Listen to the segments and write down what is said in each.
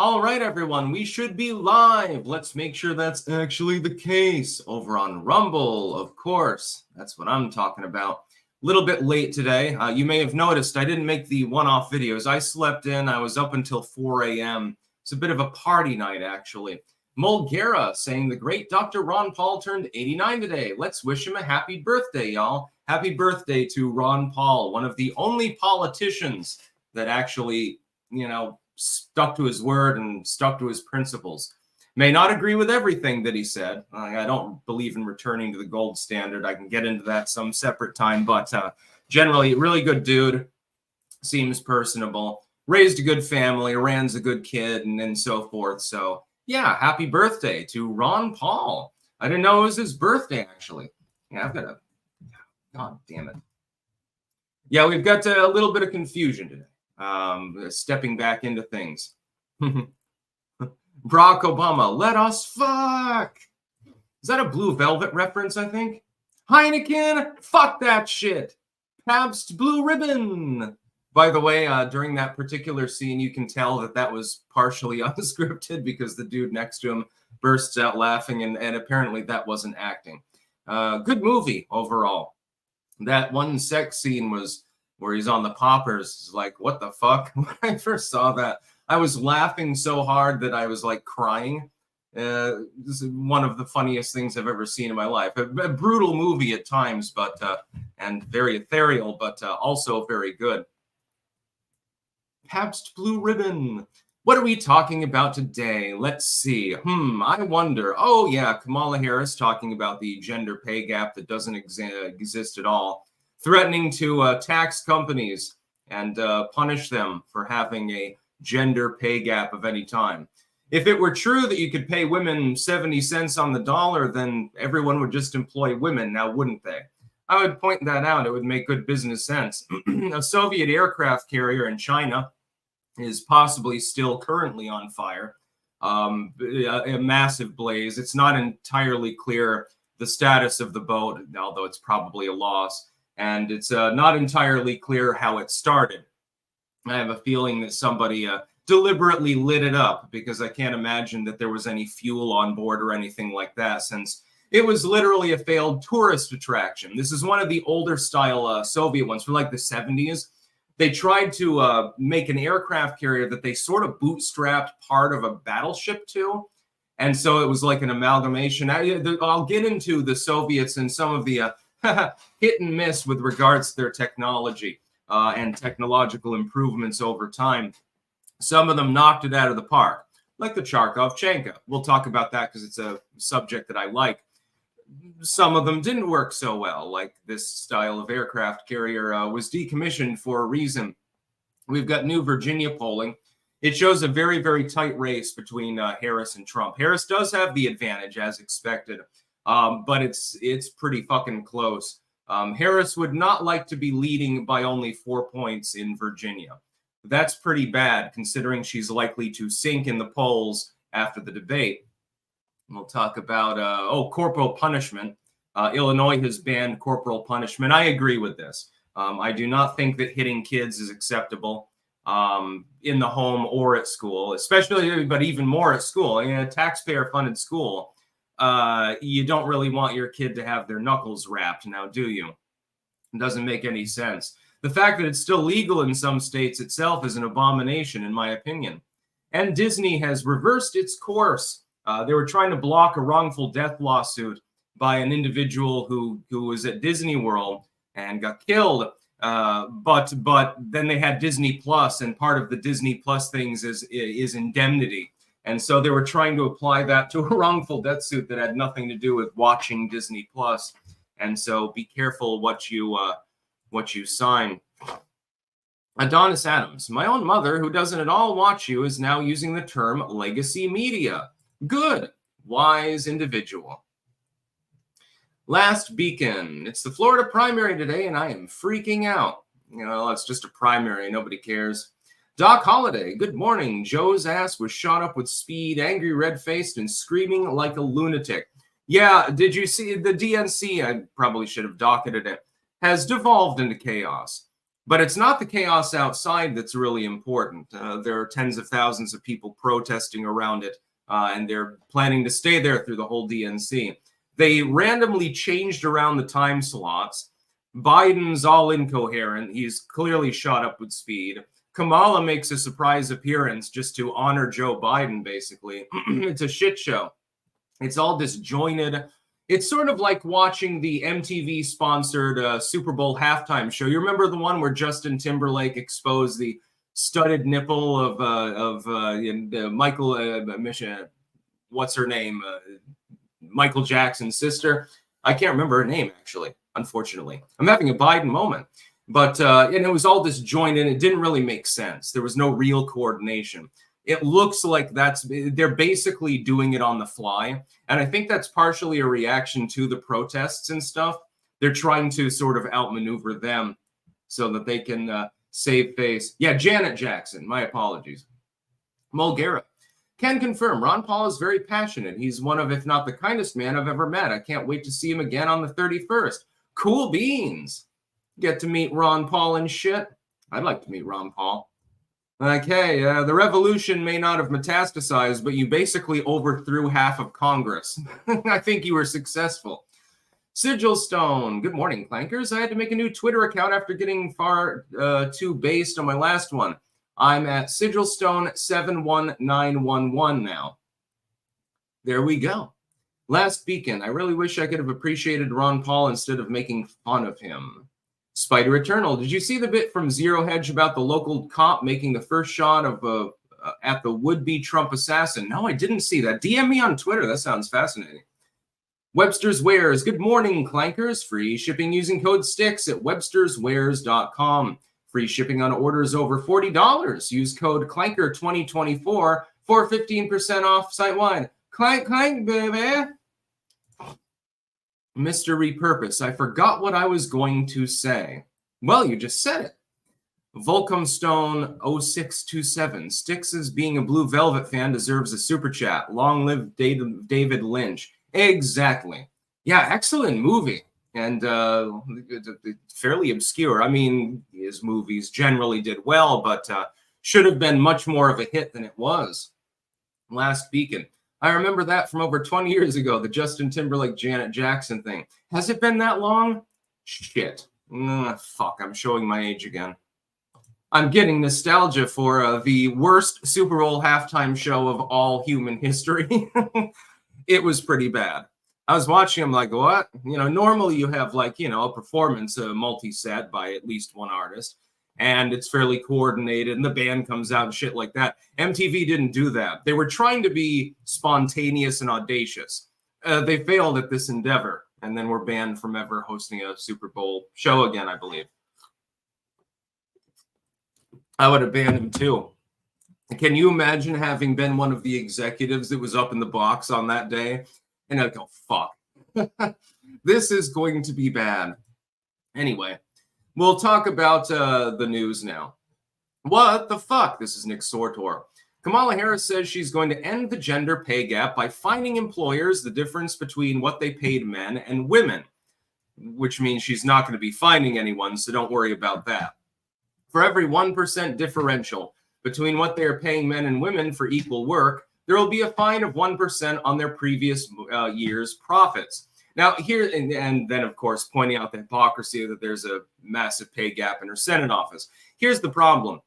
All right, everyone, we should be live. Let's make sure that's actually the case over on Rumble, of course. That's what I'm talking about. A little bit late today. You may have noticed I didn't make the one-off videos. I slept in. I was up until 4 a.m. It's a bit of a party night, actually. Mulgera saying the great Dr. Ron Paul turned 89 today. Let's wish him a happy birthday, y'all. Happy birthday to Ron Paul, one of the only politicians that actually, stuck to his word and stuck to his principles. May not agree with everything that he said. I don't believe in returning to the gold standard. I can get into that some separate time, but generally, really good dude. Seems personable. Raised a good family, Ran's a good kid, and so forth. So, yeah, happy birthday to Ron Paul. I didn't know it was his birthday, actually. Yeah, I've got a... God damn it. Yeah, we've got a little bit of confusion today. Stepping back into things. Barack Obama, let us fuck. Is that a Blue Velvet reference, I think? Heineken, fuck that shit. Pabst Blue Ribbon. By the way, during that particular scene, you can tell that was partially unscripted because the dude next to him bursts out laughing, and apparently that wasn't acting. Good movie overall. That one sex scene was where he's on the poppers. It's like, what the fuck? When I first saw that, I was laughing so hard that I was like crying. This is one of the funniest things I've ever seen in my life. A brutal movie at times, but and very ethereal, but also very good. Pabst Blue Ribbon. What are we talking about today? Let's see. I wonder. Oh, yeah, Kamala Harris talking about the gender pay gap that doesn't exist at all, threatening to tax companies and punish them for having a gender pay gap of any time. If it were true that you could pay women 70 cents on the dollar, then everyone would just employ women now, wouldn't they? I would point that out. It would make good business sense. A Soviet aircraft carrier in China is possibly still currently on fire, a massive blaze. It's not entirely clear the status of the boat, although it's probably a loss, and it's not entirely clear how it started. I have a feeling that somebody deliberately lit it up because I can't imagine that there was any fuel on board or anything like that, since it was literally a failed tourist attraction. This is one of the older style Soviet ones from like the 70s. They tried to make an aircraft carrier that they sort of bootstrapped part of a battleship to. And so it was like an amalgamation. I'll get into the Soviets and some of the hit and miss with regards to their technology and technological improvements over time. Some of them knocked it out of the park, like the Charkovchenko. We'll talk about that because it's a subject that I like. Some of them didn't work so well, like this style of aircraft carrier was decommissioned for a reason. We've got New Virginia polling. It shows a very, very tight race between Harris and Trump. Harris does have the advantage, as expected, but it's pretty fucking close. Harris would not like to be leading by only 4 points in Virginia. That's pretty bad, considering she's likely to sink in the polls after the debate. We'll talk about, corporal punishment. Illinois has banned corporal punishment. I agree with this. I do not think that hitting kids is acceptable in the home or at school, especially, but even more at school. In a taxpayer-funded school, you don't really want your kid to have their knuckles rapped now, do you? It doesn't make any sense. The fact that it's still legal in some states itself is an abomination, in my opinion. And Disney has reversed its course. They were trying to block a wrongful death lawsuit by an individual who was at Disney World and got killed. But then they had Disney Plus, and part of the Disney Plus things is indemnity. And so they were trying to apply that to a wrongful death suit that had nothing to do with watching Disney Plus. And so be careful what you sign. Adonis Adams, my own mother, who doesn't at all watch you, is now using the term legacy media. Good, wise individual. Last Beacon. It's the Florida primary today, and I am freaking out. It's just a primary. Nobody cares. Doc Holliday. Good morning. Joe's ass was shot up with speed, angry, red-faced, and screaming like a lunatic. Yeah, did you see the DNC? I probably should have docketed it. Has devolved into chaos. But it's not the chaos outside that's really important. There are tens of thousands of people protesting around it, and they're planning to stay there through the whole DNC. They randomly changed around the time slots. Biden's all incoherent. He's clearly shot up with speed. Kamala makes a surprise appearance just to honor Joe Biden, basically. It's a shit show. It's all disjointed. It's sort of like watching the MTV-sponsored Super Bowl halftime show. You remember the one where Justin Timberlake exposed the studded nipple of Michael, what's her name? Michael Jackson's sister. I can't remember her name, actually, unfortunately. I'm having a Biden moment. But and it was all disjointed. It didn't really make sense. There was no real coordination. It looks like they're basically doing it on the fly. And I think that's partially a reaction to the protests and stuff. They're trying to sort of outmaneuver them so that they can save face. Yeah, Janet Jackson. My apologies. Mulgara. Can confirm, Ron Paul is very passionate. He's one of, if not the kindest man I've ever met. I can't wait to see him again on the 31st. Cool beans. Get to meet Ron Paul and shit. I'd like to meet Ron Paul. Okay, the revolution may not have metastasized, but you basically overthrew half of Congress. I think you were successful. Sigil Stone, good morning, Clankers. I had to make a new Twitter account after getting far too based on my last one. I'm at SigilStone71911 now. There we go. Last beacon. I really wish I could have appreciated Ron Paul instead of making fun of him. Spider Eternal, did you see the bit from Zero Hedge about the local cop making the first shot of at the would-be Trump assassin? No, I didn't see that. DM me on Twitter. That sounds fascinating. Webster's Wares. Good morning, Clankers. Free shipping using code STICKS at websterswares.com. Free shipping on orders over $40. Use code CLANKER2024 for 15% off site-wide. Clank, clank, baby. Mr. Repurpose, I forgot what I was going to say. Well, you just said it. Volcomstone 0627. Sticks as being a Blue Velvet fan deserves a super chat. Long live David Lynch. Exactly. Yeah, excellent movie. And fairly obscure. I mean, his movies generally did well, but should have been much more of a hit than it was. Last Beacon. I remember that from over 20 years ago, the Justin Timberlake, Janet Jackson thing. Has it been that long? Shit. Fuck, I'm showing my age again. I'm getting nostalgia for the worst Super Bowl halftime show of all human history. It was pretty bad. I was watching, I'm like, what? You know, normally you have like, you know, a performance, a multi-set by at least one artist. And it's fairly coordinated, and the band comes out and shit like that. MTV didn't do that. They were trying to be spontaneous and audacious. They failed at this endeavor, and then were banned from ever hosting a Super Bowl show again, I believe. I would have banned him too. Can you imagine having been one of the executives that was up in the box on that day? And I'd go, fuck. This is going to be bad. Anyway. We'll talk about the news now. What the fuck? This is Nick Sortor. Kamala Harris says she's going to end the gender pay gap by fining employers the difference between what they paid men and women, which means she's not going to be fining anyone, so don't worry about that. For every 1% differential between what they are paying men and women for equal work, there will be a fine of 1% on their previous year's profits. Now, here, and then, of course, pointing out the hypocrisy that there's a massive pay gap in her Senate office. Here's the problem.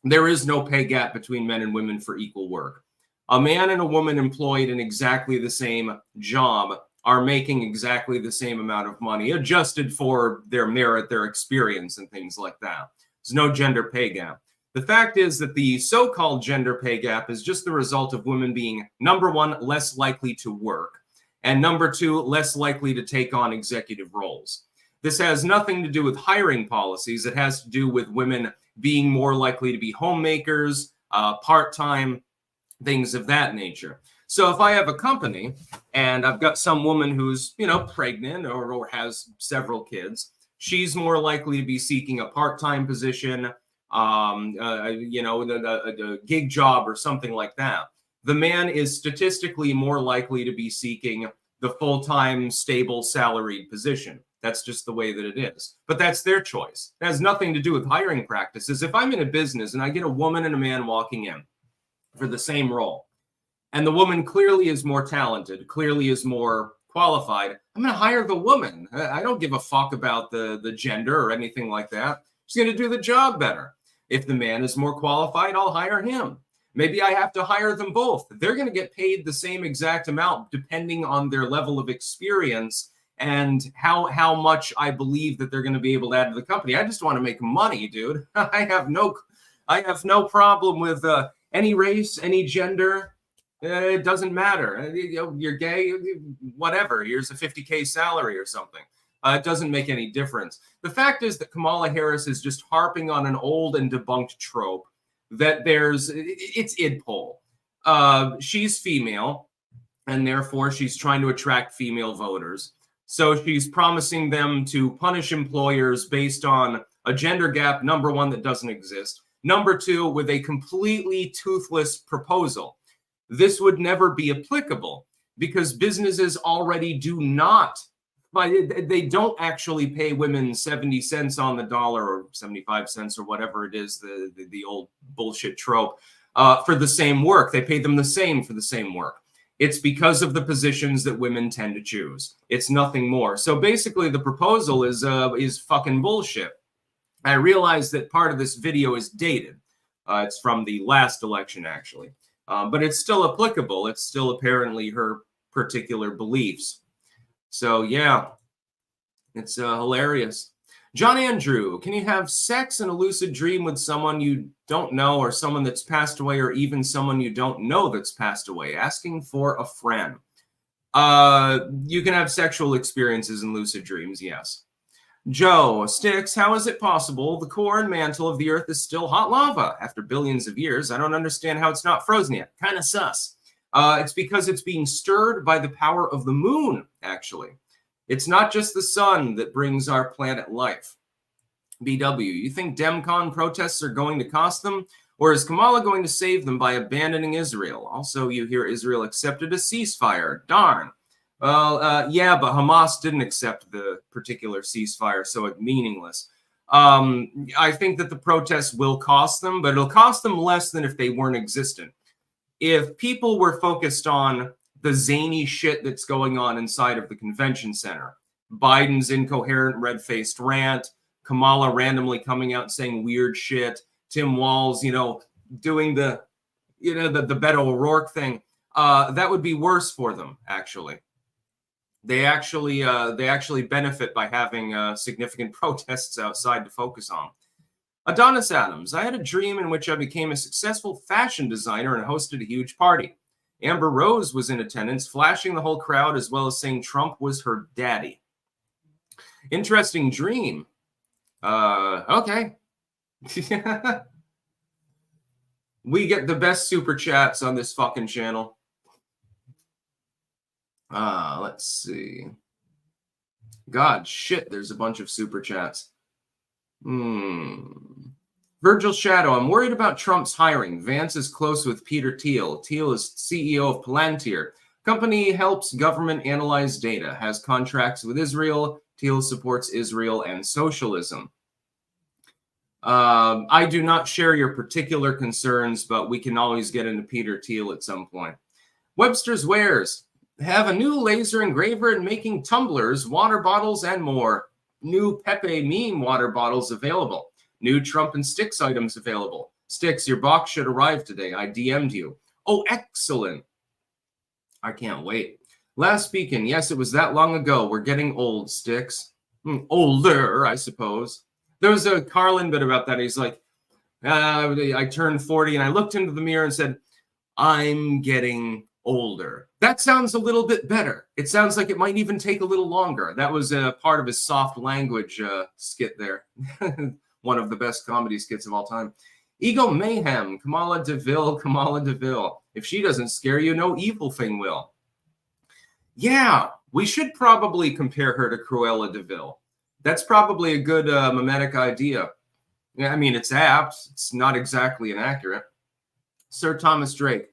There is no pay gap between men and women for equal work. A man and a woman employed in exactly the same job are making exactly the same amount of money, adjusted for their merit, their experience, and things like that. There's no gender pay gap. The fact is that the so-called gender pay gap is just the result of women being, number one, less likely to work, and number two, less likely to take on executive roles. This has nothing to do with hiring policies. It has to do with women being more likely to be homemakers, part-time, things of that nature. So if I have a company and I've got some woman who's, you know, pregnant or has several kids, she's more likely to be seeking a part-time position, you know, a gig job or something like that. The man is statistically more likely to be seeking the full-time, stable, salaried position. That's just the way that it is. But that's their choice. It has nothing to do with hiring practices. If I'm in a business and I get a woman and a man walking in for the same role, and the woman clearly is more talented, clearly is more qualified, I'm going to hire the woman. I don't give a fuck about the gender or anything like that. She's going to do the job better. If the man is more qualified, I'll hire him. Maybe I have to hire them both. They're going to get paid the same exact amount depending on their level of experience and how much I believe that they're going to be able to add to the company. I just want to make money, dude. I have no problem with any race, any gender. It doesn't matter. You're gay, whatever. Here's a $50K salary or something. It doesn't make any difference. The fact is that Kamala Harris is just harping on an old and debunked trope that it's id poll. She's female, and therefore she's trying to attract female voters. So she's promising them to punish employers based on a gender gap, number one, that doesn't exist. Number two, with a completely toothless proposal. This would never be applicable because businesses already do not, but they don't actually pay women 70 cents on the dollar or 75 cents or whatever it is, the old bullshit trope, for the same work. They pay them the same for the same work. It's because of the positions that women tend to choose. It's nothing more. So basically the proposal is fucking bullshit. I realize that part of this video is dated. It's from the last election, actually. But it's still applicable. It's still apparently her particular beliefs. So, yeah, it's hilarious. John Andrew, can you have sex in a lucid dream with someone you don't know or someone that's passed away or even someone you don't know that's passed away? Asking for a friend. You can have sexual experiences in lucid dreams, yes. Joe, Sticks, how is it possible the core and mantle of the Earth is still hot lava after billions of years? I don't understand how it's not frozen yet. Kind of sus. It's because it's being stirred by the power of the moon, actually. It's not just the sun that brings our planet life. BW, you think DemCon protests are going to cost them? Or is Kamala going to save them by abandoning Israel? Also, you hear Israel accepted a ceasefire. Darn. Well, yeah, but Hamas didn't accept the particular ceasefire, so it's meaningless. I think that the protests will cost them, but it'll cost them less than if they weren't existent. If people were focused on the zany shit that's going on inside of the convention center, Biden's incoherent red-faced rant, Kamala randomly coming out saying weird shit, Tim Walz, doing the Beto O'Rourke thing, that would be worse for them, actually. They actually benefit by having significant protests outside to focus on. Adonis Adams, I had a dream in which I became a successful fashion designer and hosted a huge party. Amber Rose was in attendance, flashing the whole crowd as well as saying Trump was her daddy. Interesting dream. Okay. We get the best super chats on this fucking channel. Let's see. God, shit, there's a bunch of super chats. Virgil Shadow, I'm worried about Trump's hiring. Vance is close with Peter Thiel. Thiel is CEO of Palantir. Company helps government analyze data, has contracts with Israel. Thiel supports Israel and socialism. I do not share your particular concerns, but we can always get into Peter Thiel at some point. Webster's Wares. Have a new laser engraver and making tumblers, water bottles, and more. New Pepe meme water bottles available. New Trump and Sticks items available. Sticks, your box should arrive today. I DM'd you. Oh, excellent. I can't wait. Last speaking, yes, it was that long ago. We're getting old, Sticks. Older, I suppose. There was a Carlin bit about that. He's like, I turned 40 and I looked into the mirror and said, I'm getting older. That sounds a little bit better. It sounds like it might even take a little longer. That was a part of his soft language skit there. One of the best comedy skits of all time. Ego Mayhem, Kamala DeVille. If she doesn't scare you, no evil thing will. Yeah, we should probably compare her to Cruella DeVille. That's probably a good mimetic idea. I mean, it's apt. It's not exactly inaccurate. Sir Thomas Drake.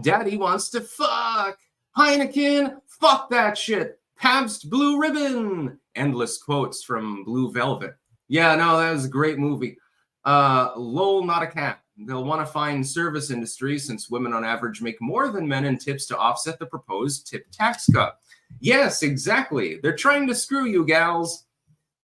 Daddy wants to fuck. Heineken, fuck that shit. Pabst Blue Ribbon. Endless quotes from Blue Velvet. Yeah, no, that was a great movie. Lol, not a cat. They'll want to find service industry since women on average make more than men in tips to offset the proposed tip tax cut. Yes, exactly. They're trying to screw you, gals.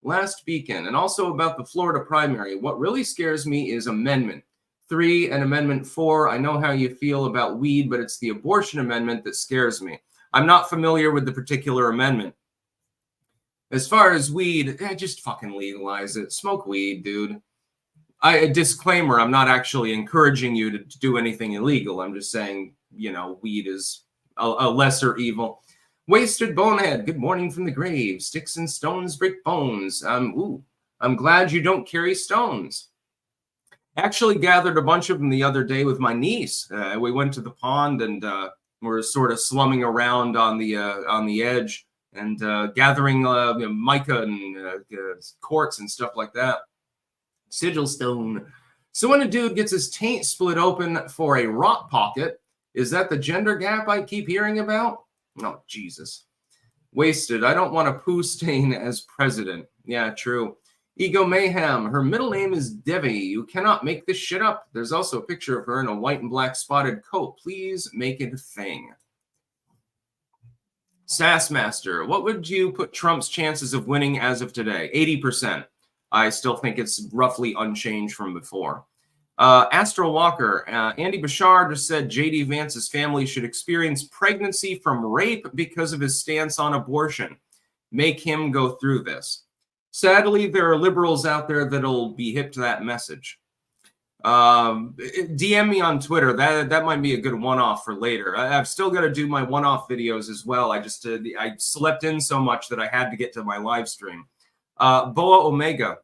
Last beacon, and also about the Florida primary. What really scares me is Amendment 3 and Amendment 4. I know how you feel about weed, but it's the abortion amendment that scares me. I'm not familiar with the particular amendment. As far as weed, just fucking legalize it. Smoke weed, dude. A disclaimer, I'm not actually encouraging you to do anything illegal. I'm just saying, you know, weed is a lesser evil. Wasted Bonehead, good morning from the grave. Sticks and stones break bones. I'm glad you don't carry stones. Actually gathered a bunch of them the other day with my niece. We went to the pond and we're sort of slumming around on the edge and gathering mica and quartz and stuff like that. Sigil stone. So when a dude gets his taint split open for a rot pocket, is that the gender gap I keep hearing about? Oh, Jesus. Wasted. I don't want a poo stain as president. Yeah, true. Ego Mayhem. Her middle name is Devi. You cannot make this shit up. There's also a picture of her in a white and black spotted coat. Please make it a thing. Sassmaster. What would you put Trump's chances of winning as of today? 80%. I still think it's roughly unchanged from before. Astro Walker, Andy Bashar just said J.D. Vance's family should experience pregnancy from rape because of his stance on abortion. Make him go through this. Sadly, there are liberals out there that'll be hip to that message. DM me on Twitter. That might be a good one-off for later. I've still got to do my one-off videos as well. I slept in so much that I had to get to my live stream. Boa Omega.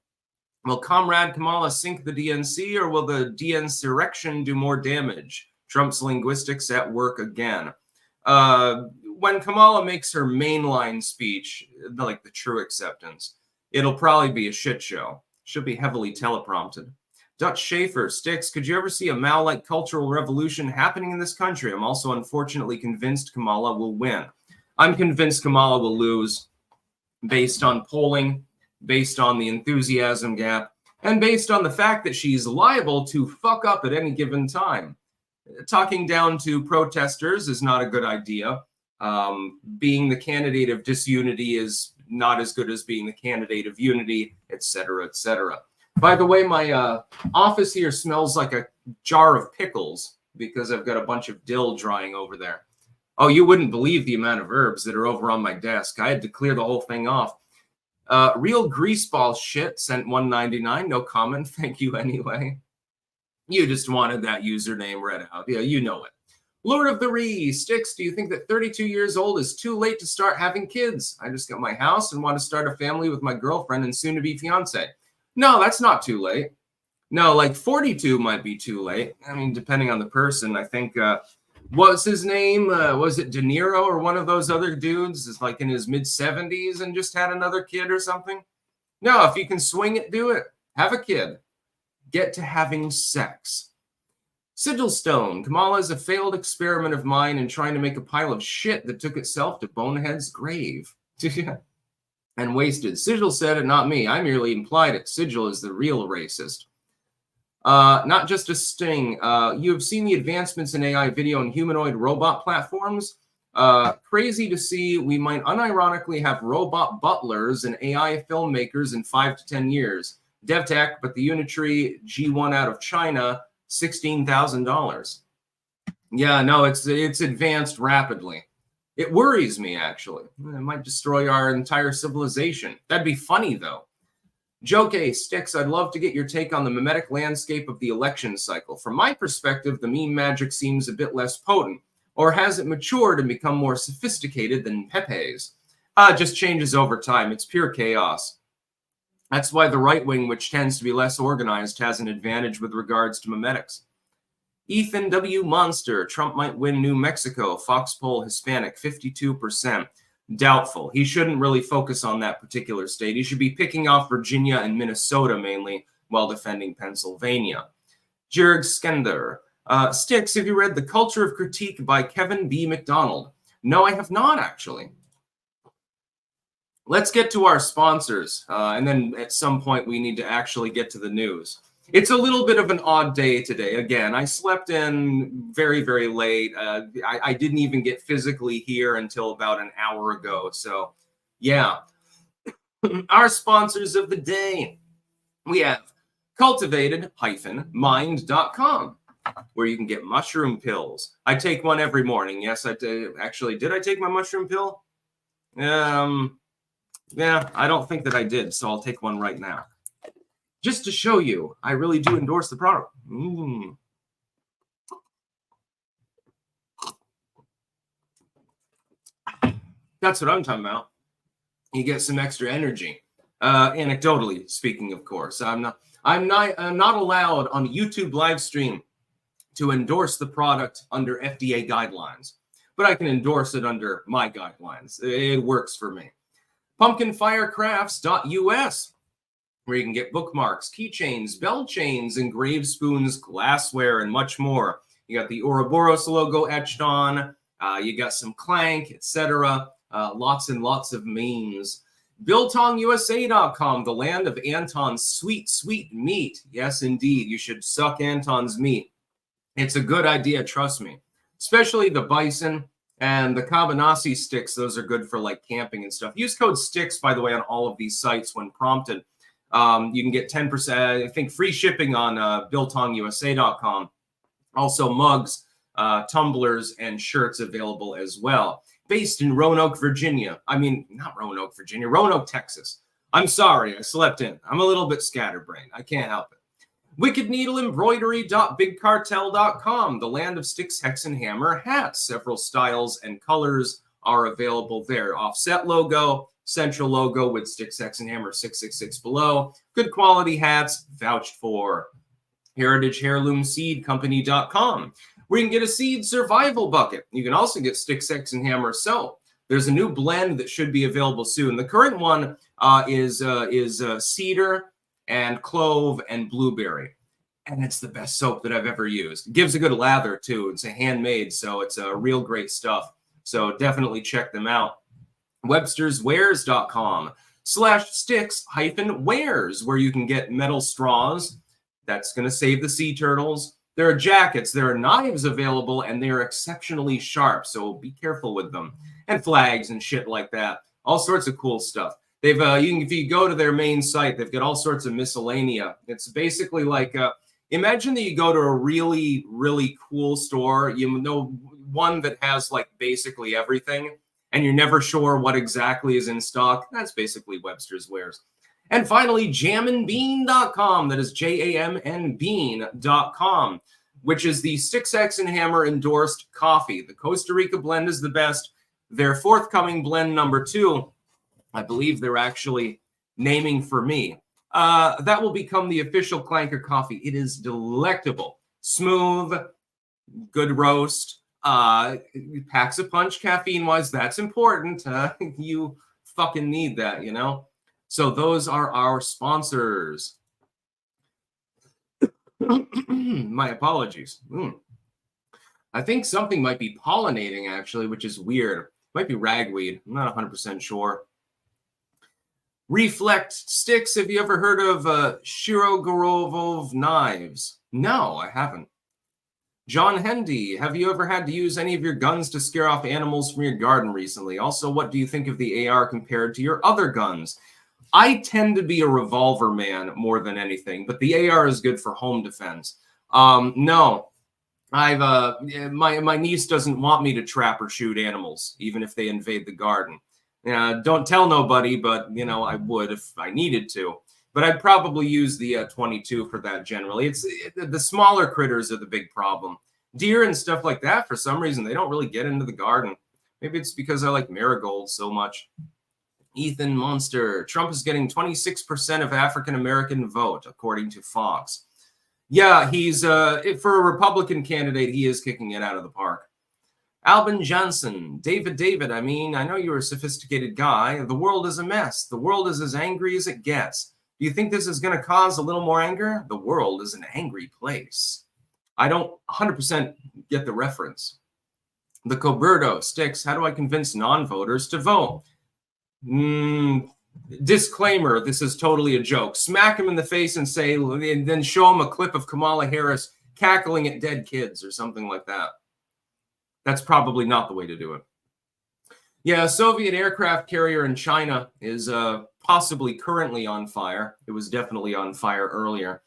Will Comrade Kamala sink the DNC or will the DNsurrection do more damage? Trump's linguistics at work again. When Kamala makes her mainline speech, like the true acceptance, it'll probably be a shit show. She'll be heavily teleprompted. Dutch Schaefer, Sticks, could you ever see a Mao-like cultural revolution happening in this country? I'm also unfortunately convinced Kamala will win. I'm convinced Kamala will lose based on polling, based on the enthusiasm gap, and based on the fact that she's liable to fuck up at any given time. Talking down to protesters is not a good idea. Being the candidate of disunity is not as good as being the candidate of unity, etc., etc. By the way, my office here smells like a jar of pickles because I've got a bunch of dill drying over there. Oh, you wouldn't believe the amount of herbs that are over on my desk. I had to clear the whole thing off. Real greaseball shit sent $1.99. No comment. Thank you anyway. You just wanted that username read out. Yeah, you know it. Lord of the Ree, Sticks, do you think that 32 years old is too late to start having kids? I just got my house and want to start a family with my girlfriend and soon-to-be fiance. No, that's not too late. No, like 42 might be too late. I mean, depending on the person. I think, what's his name? Was it De Niro or one of those other dudes is like in his mid-70s and just had another kid or something? No, if you can swing it, do it. Have a kid. Get to having sex. Sigil Stone, Kamala is a failed experiment of mine in trying to make a pile of shit that took itself to Bonehead's grave. And Wasted. Sigil said it, not me. I merely implied it. Sigil is the real racist. Not just a sting. You have seen the advancements in AI video and humanoid robot platforms. Crazy to see. We might unironically have robot butlers and AI filmmakers in 5 to 10 years. DevTech, but the Unitree G1 out of China, $16,000. Yeah, no, it's advanced rapidly. It worries me, actually. It might destroy our entire civilization. That'd be funny, though. Joke A, Sticks, I'd love to get your take on the mimetic landscape of the election cycle. From my perspective, the meme magic seems a bit less potent. Or has it matured and become more sophisticated than Pepe's? It just changes over time. It's pure chaos. That's why the right wing, which tends to be less organized, has an advantage with regards to memetics. Ethan W. Monster, Trump might win New Mexico. Fox poll Hispanic, 52%. Doubtful. He shouldn't really focus on that particular state. He should be picking off Virginia and Minnesota mainly while defending Pennsylvania. Jurg Skender. Sticks, have you read The Culture of Critique by Kevin B. McDonald? No, I have not, actually. let's get to our sponsors. And then at some point, we need to actually get to the news. It's a little bit of an odd day today. Again, I slept in very, very late. I didn't even get physically here until about an hour ago. So, yeah. Our sponsors of the day. We have cultivated-mind.com, where you can get mushroom pills. I take one every morning. Yes, I did. Actually, did I take my mushroom pill? Yeah, I don't think that I did, so I'll take one right now. Just to show you, I really do endorse the product. That's what I'm talking about. You get some extra energy. Anecdotally speaking, of course, I'm not allowed on a YouTube live stream to endorse the product under FDA guidelines, but I can endorse it under my guidelines. It works for me. Pumpkinfirecrafts.us, where you can get bookmarks, keychains, bell chains, engraved spoons, glassware, and much more. You got the Ouroboros logo etched on. You got some clank, etc. Lots and lots of memes. BiltongUSA.com, the land of Anton's sweet, sweet meat. Yes, indeed. You should suck Anton's meat. It's a good idea, trust me. Especially the bison and the cabanasi sticks. Those are good for like camping and stuff. Use code STICKS, by the way, on all of these sites when prompted. You can get 10%, I think, free shipping on BiltongUSA.com. Also mugs, tumblers, and shirts available as well. Based in Roanoke, Virginia. I mean, not Roanoke, Virginia, Roanoke, Texas. I'm sorry, I slept in. I'm a little bit scatterbrained. I can't help it. WickedNeedleEmbroidery.BigCartel.com, the land of sticks, hex, and hammer hats. Several styles and colors are available there. Offset logo, central logo with sticks, hex, and hammer 666 below. Good quality hats, vouched for. HeritageHeirloomSeedCompany.com, where you can get a seed survival bucket. You can also get sticks, hex, and hammer soap. There's a new blend that should be available soon. The current one is cedar and clove and blueberry. And it's the best soap that I've ever used. It gives a good lather, too. It's a handmade, so it's real great stuff. So definitely check them out. Websterswares.com/sticks-wares, where you can get metal straws. That's going to save the sea turtles. There are jackets, there are knives available, and they're exceptionally sharp, so be careful with them. And flags and shit like that. All sorts of cool stuff. They've if you go to their main site, they've got all sorts of miscellanea. It's basically like imagine that you go to a really, really cool store, you know, one that has like basically everything, and you're never sure what exactly is in stock. That's basically Webster's Wares. And finally, jamandbean.com, that is JAMN bean.com, which is the Sticks, Hex, and Hammer endorsed coffee. The Costa Rica blend is the best. Their forthcoming blend number 2, I believe they're actually naming for me. That will become the official Clanker coffee. It is delectable, smooth, good roast, packs a punch caffeine-wise. That's important. You fucking need that, you know? So those are our sponsors. My apologies. I think something might be pollinating, actually, which is weird. Might be ragweed. I'm not 100% sure. Reflect sticks. Have you ever heard of Shirogorovov knives? No, I haven't. John Hendy, have you ever had to use any of your guns to scare off animals from your garden recently? Also, what do you think of the AR compared to your other guns? I tend to be a revolver man more than anything, but the AR is good for home defense. No, my niece doesn't want me to trap or shoot animals, even if they invade the garden. Don't tell nobody, but you know I would if I needed to. But I'd probably use the 22 for that generally. The smaller critters are the big problem. Deer and stuff like that, for some reason, they don't really get into the garden. Maybe it's because I like marigolds so much. Ethan Monster. Trump is getting 26% of African-American vote, according to Fox. Yeah, he's, for a Republican candidate, he is kicking it out of the park. Albin Johnson. David, I mean, I know you're a sophisticated guy. The world is a mess. The world is as angry as it gets. Do you think this is going to cause a little more anger? The world is an angry place. I don't 100% get the reference. The Coberto. Sticks. How do I convince non-voters to vote? Disclaimer, this is totally a joke. Smack him in the face and say, and then show him a clip of Kamala Harris cackling at dead kids or something like that. That's probably not the way to do it. Yeah, a Soviet aircraft carrier in China is possibly currently on fire. It was definitely on fire earlier.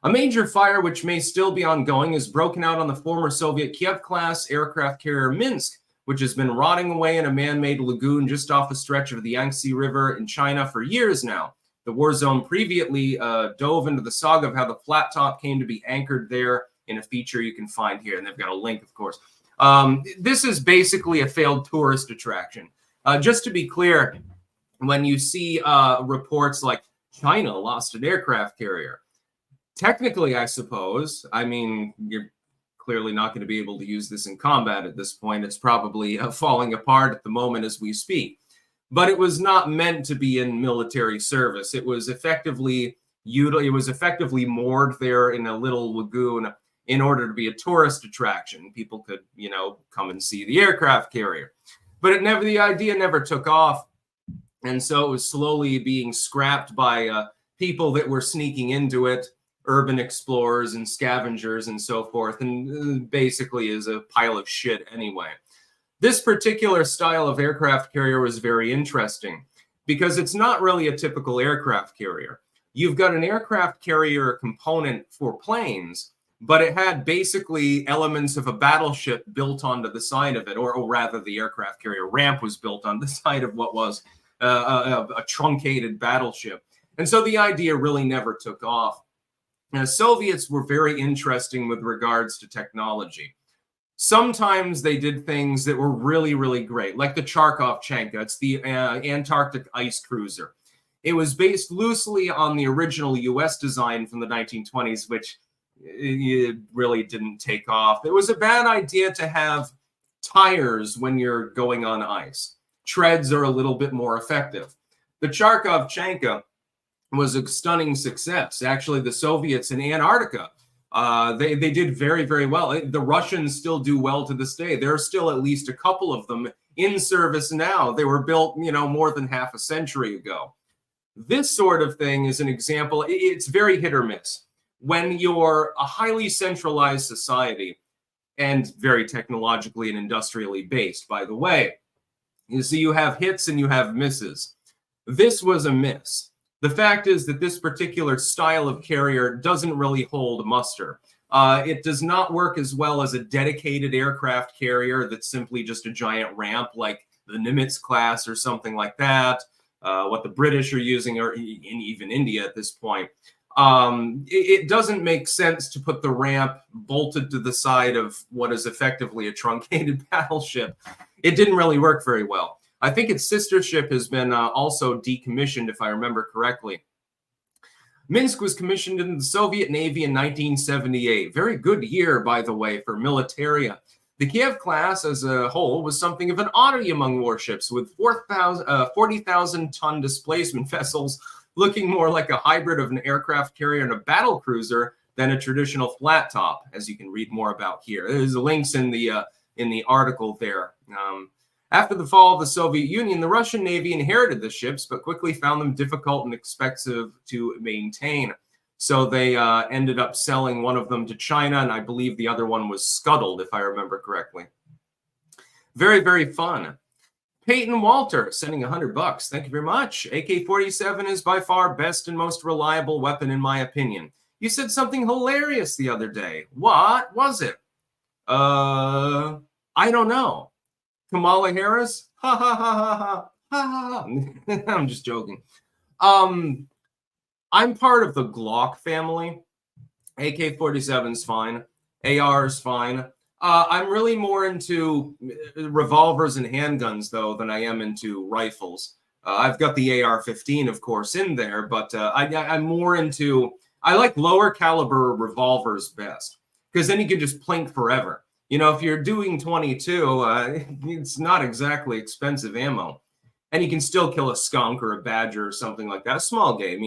A major fire, which may still be ongoing, is broken out on the former Soviet Kiev-class aircraft carrier Minsk, which has been rotting away in a man-made lagoon just off the stretch of the Yangtze River in China for years now. The war zone previously dove into the saga of how the flat top came to be anchored there in a feature you can find here, and they've got a link, of course. This is basically a failed tourist attraction. Just to be clear, when you see reports like China lost an aircraft carrier, technically, I suppose, I mean, you're clearly not going to be able to use this in combat at this point. It's probably falling apart at the moment as we speak. But it was not meant to be in military service. It was effectively moored there in a little lagoon in order to be a tourist attraction. People could, come and see the aircraft carrier. But the idea never took off. And so it was slowly being scrapped by people that were sneaking into it, urban explorers and scavengers and so forth, and basically is a pile of shit anyway. This particular style of aircraft carrier was very interesting because it's not really a typical aircraft carrier. You've got an aircraft carrier component for planes, but it had basically elements of a battleship built onto the side of it, or rather the aircraft carrier ramp was built on the side of what was a truncated battleship. And so the idea really never took off. Now, Soviets were very interesting with regards to technology. Sometimes they did things that were really, really great, like the Charkov-Chenka. It's the Antarctic ice cruiser. It was based loosely on the original U.S. design from the 1920s, which it really didn't take off. It was a bad idea to have tires when you're going on ice. Treads are a little bit more effective. The Charkov-Chenka was a stunning success. Actually, the Soviets in Antarctica, they did very, very well. The Russians still do well to this day. There are still at least a couple of them in service now. They were built, more than half a century ago. This sort of thing is an example. It's very hit or miss. When you're a highly centralized society and very technologically and industrially based, by the way, you see, you have hits and you have misses. This was a miss. The fact is that this particular style of carrier doesn't really hold muster. It does not work as well as a dedicated aircraft carrier that's simply just a giant ramp like the Nimitz class or something like that, what the British are using, or even India at this point. It doesn't make sense to put the ramp bolted to the side of what is effectively a truncated battleship. It didn't really work very well. I think its sister ship has been also decommissioned, if I remember correctly. Minsk was commissioned in the Soviet Navy in 1978. Very good year, by the way, for militaria. The Kiev class as a whole was something of an oddity among warships, with 40,000-ton displacement vessels looking more like a hybrid of an aircraft carrier and a battle cruiser than a traditional flat top, as you can read more about here. There's links in the article there. After the fall of the Soviet Union, the Russian Navy inherited the ships, but quickly found them difficult and expensive to maintain. So they ended up selling one of them to China, and I believe the other one was scuttled, if I remember correctly. Very, very fun. Peyton Walter sending $100. Thank you very much. AK-47 is by far best and most reliable weapon, in my opinion. You said something hilarious the other day. What was it? I don't know. Kamala Harris? Ha ha ha ha ha ha ha. I'm just joking. I'm part of the Glock family. AK-47's fine. AR's fine. I'm really more into revolvers and handguns, though, than I am into rifles. I've got the AR-15, of course, in there, but I'm more into... I like lower caliber revolvers best, because then you can just plink forever. If you're doing 22, it's not exactly expensive ammo. And you can still kill a skunk or a badger or something like that. A small game,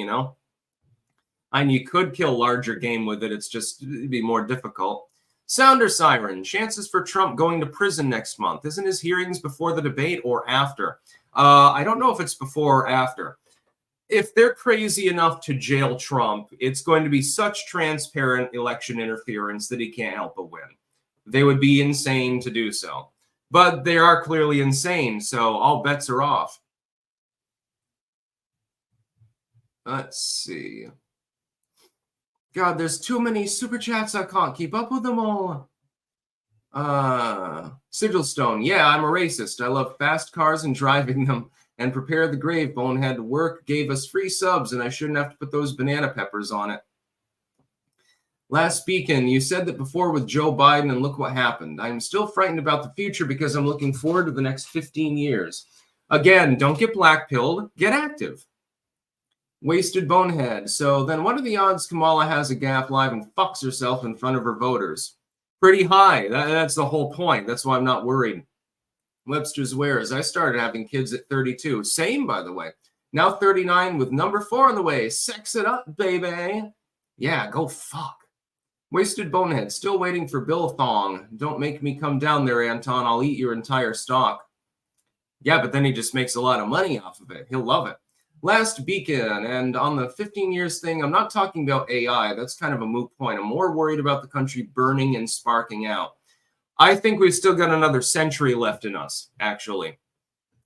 And you could kill larger game with it. It'd be more difficult. Sounder Siren, chances for Trump going to prison next month. Isn't his hearings before the debate or after? I don't know if it's before or after. If they're crazy enough to jail Trump, it's going to be such transparent election interference that he can't help but win. They would be insane to do so. But they are clearly insane, so all bets are off. Let's see. God, there's too many super chats. I can't keep up with them all. Sigilstone. Yeah, I'm a racist. I love fast cars and driving them. And Prepare the Grave. Bonehead to work gave us free subs, and I shouldn't have to put those banana peppers on it. Last Beacon, you said that before with Joe Biden, and look what happened. I'm still frightened about the future because I'm looking forward to the next 15 years. Again, don't get black-pilled. Get active. Wasted Bonehead. So then what are the odds Kamala has a gaffe live and fucks herself in front of her voters? Pretty high. That's the whole point. That's why I'm not worried. Webster's Wares. I started having kids at 32. Same, by the way. Now 39 with number 4 on the way. Sex it up, baby. Yeah, go fuck. Wasted Bonehead. Still waiting for Bill Thong. Don't make me come down there, Anton. I'll eat your entire stock. Yeah, but then he just makes a lot of money off of it. He'll love it. Last Beacon. And on the 15 years thing, I'm not talking about AI. That's kind of a moot point. I'm more worried about the country burning and sparking out. I think we've still got another century left in us, actually.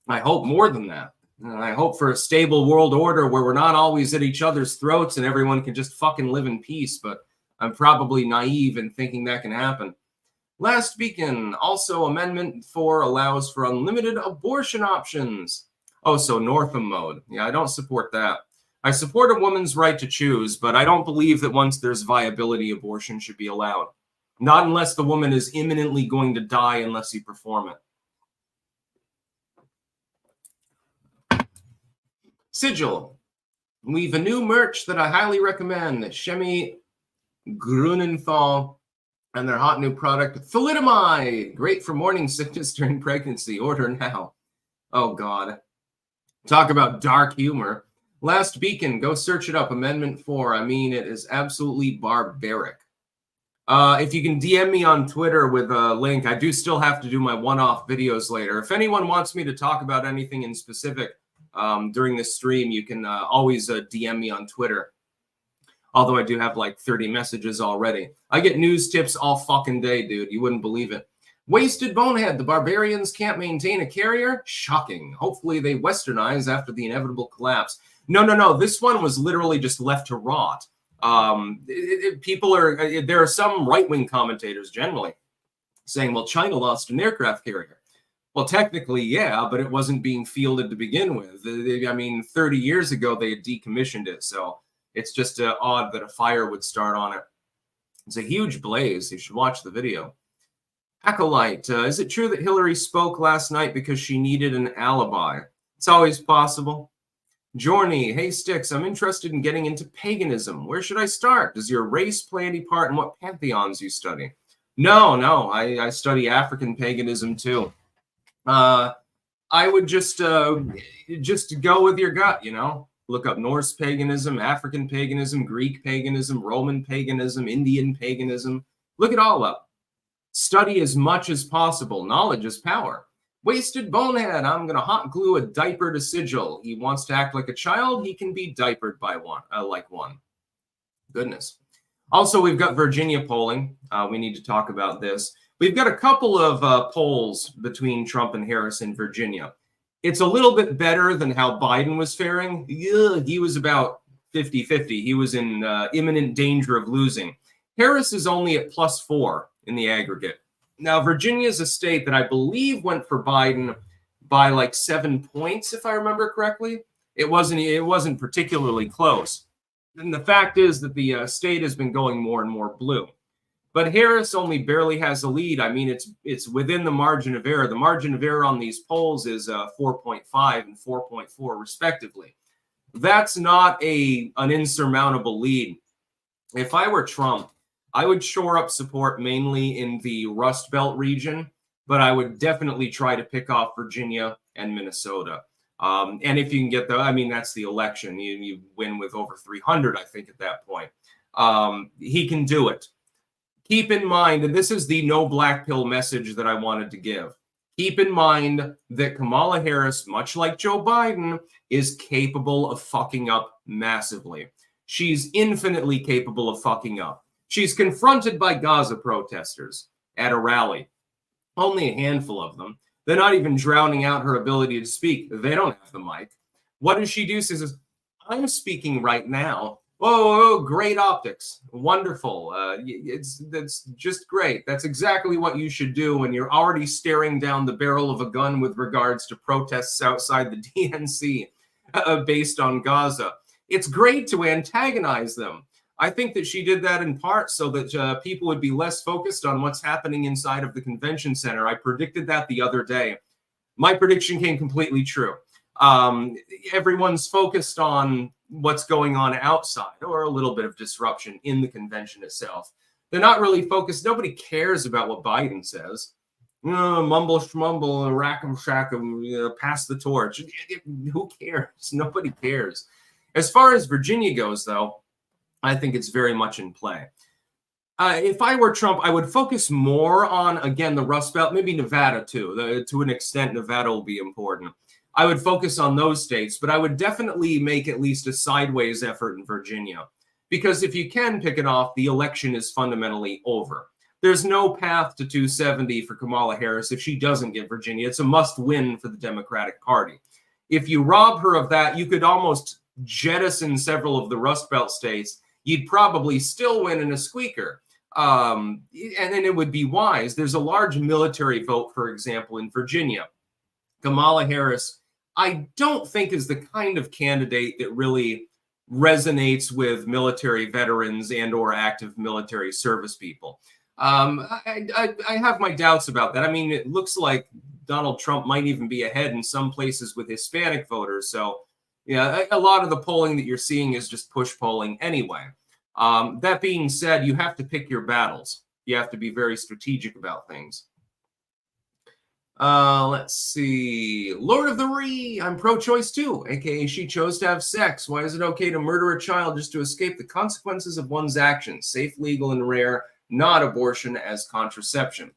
I hope more than that. I hope for a stable world order where we're not always at each other's throats and everyone can just fucking live in peace, but I'm probably naive in thinking that can happen. Last Beacon, also Amendment 4 allows for unlimited abortion options. Oh, so Northam mode. Yeah, I don't support that. I support a woman's right to choose, but I don't believe that once there's viability, abortion should be allowed. Not unless the woman is imminently going to die unless you perform it. Sigil. We've a new merch that I highly recommend. Shemi Grunenthal and their hot new product, thalidomide. Great for morning sickness during pregnancy. Order now. Oh, God. Talk about dark humor. Last Beacon. Go search it up. Amendment 4. I mean, it is absolutely barbaric. If you can DM me on Twitter with a link, I do still have to do my one-off videos later. If anyone wants me to talk about anything in specific during this stream, you can always DM me on Twitter. Although I do have like 30 messages already. I get news tips all fucking day, dude. You wouldn't believe it. Wasted Bonehead. The barbarians can't maintain a carrier? Shocking. Hopefully they westernize after the inevitable collapse. No. This one was literally just left to rot. There are some right-wing commentators generally saying, well, China lost an aircraft carrier. Well, technically, yeah, but it wasn't being fielded to begin with. I mean, 30 years ago, they had decommissioned it. So it's just odd that a fire would start on it. It's a huge blaze. You should watch the video. Acolyte, is it true that Hillary spoke last night because she needed an alibi? It's always possible. Jorny, hey Sticks, I'm interested in getting into paganism. Where should I start? Does your race play any part in what pantheons you study? No, I study African paganism too. I would just go with your gut, you know. Look up Norse paganism, African paganism, Greek paganism, Roman paganism, Indian paganism. Look it all up. Study as much as possible. Knowledge is power. Wasted Bonehead, I'm going to hot glue a diaper to Sigil. He wants to act like a child. He can be diapered by one, like one. Goodness. Also, we've got Virginia polling. We need to talk about this. We've got a couple of polls between Trump and Harris in Virginia. It's a little bit better than how Biden was faring. He was about 50-50. He was in imminent danger of losing. Harris is only at +4 in the aggregate. Now, Virginia is a state that I believe went for Biden by like 7 points, if I remember correctly. It wasn't particularly close. And the fact is that the state has been going more and more blue. But Harris only barely has a lead. I mean, it's within the margin of error. The margin of error on these polls is 4.5 and 4.4 respectively. That's not an insurmountable lead. If I were Trump, I would shore up support mainly in the Rust Belt region, but I would definitely try to pick off Virginia and Minnesota. And if you can get that's the election. You win with over 300, I think, at that point. He can do it. Keep in mind, and this is the no black pill message that I wanted to give. Keep in mind that Kamala Harris, much like Joe Biden, is capable of fucking up massively. She's infinitely capable of fucking up. She's confronted by Gaza protesters at a rally. Only a handful of them. They're not even drowning out her ability to speak. They don't have the mic. What does she do? She says, I'm speaking right now. Oh, great optics. Wonderful. That's just great. That's exactly what you should do when you're already staring down the barrel of a gun with regards to protests outside the DNC based on Gaza. It's great to antagonize them. I think that she did that in part so that people would be less focused on what's happening inside of the convention center. I predicted that the other day. My prediction came completely true. Everyone's focused on what's going on outside, or a little bit of disruption in the convention itself. They're not really focused. Nobody cares about what Biden says. Mumble schmumble, rack 'em shack 'em, pass the torch. Who cares? Nobody cares. As far as Virginia goes, though, I think it's very much in play. If I were Trump, I would focus more on, again, the Rust Belt, maybe Nevada too. To an extent, Nevada will be important. I would focus on those states, but I would definitely make at least a sideways effort in Virginia. Because if you can pick it off, the election is fundamentally over. There's no path to 270 for Kamala Harris if she doesn't get Virginia. It's a must win for the Democratic Party. If you rob her of that, you could almost jettison several of the Rust Belt states. You'd probably still win in a squeaker. And then it would be wise. There's a large military vote, for example, in Virginia. Kamala Harris, I don't think, is the kind of candidate that really resonates with military veterans and or active military service people. I have my doubts about that. I mean, it looks like Donald Trump might even be ahead in some places with Hispanic voters. So, yeah, a lot of the polling that you're seeing is just push polling anyway. That being said, you have to pick your battles. You have to be very strategic about things. Let's see. Lord of the Ree. I'm pro-choice too, aka she chose to have sex. Why is it okay to murder a child just to escape the consequences of one's actions? Safe, legal, and rare, not abortion as contraception.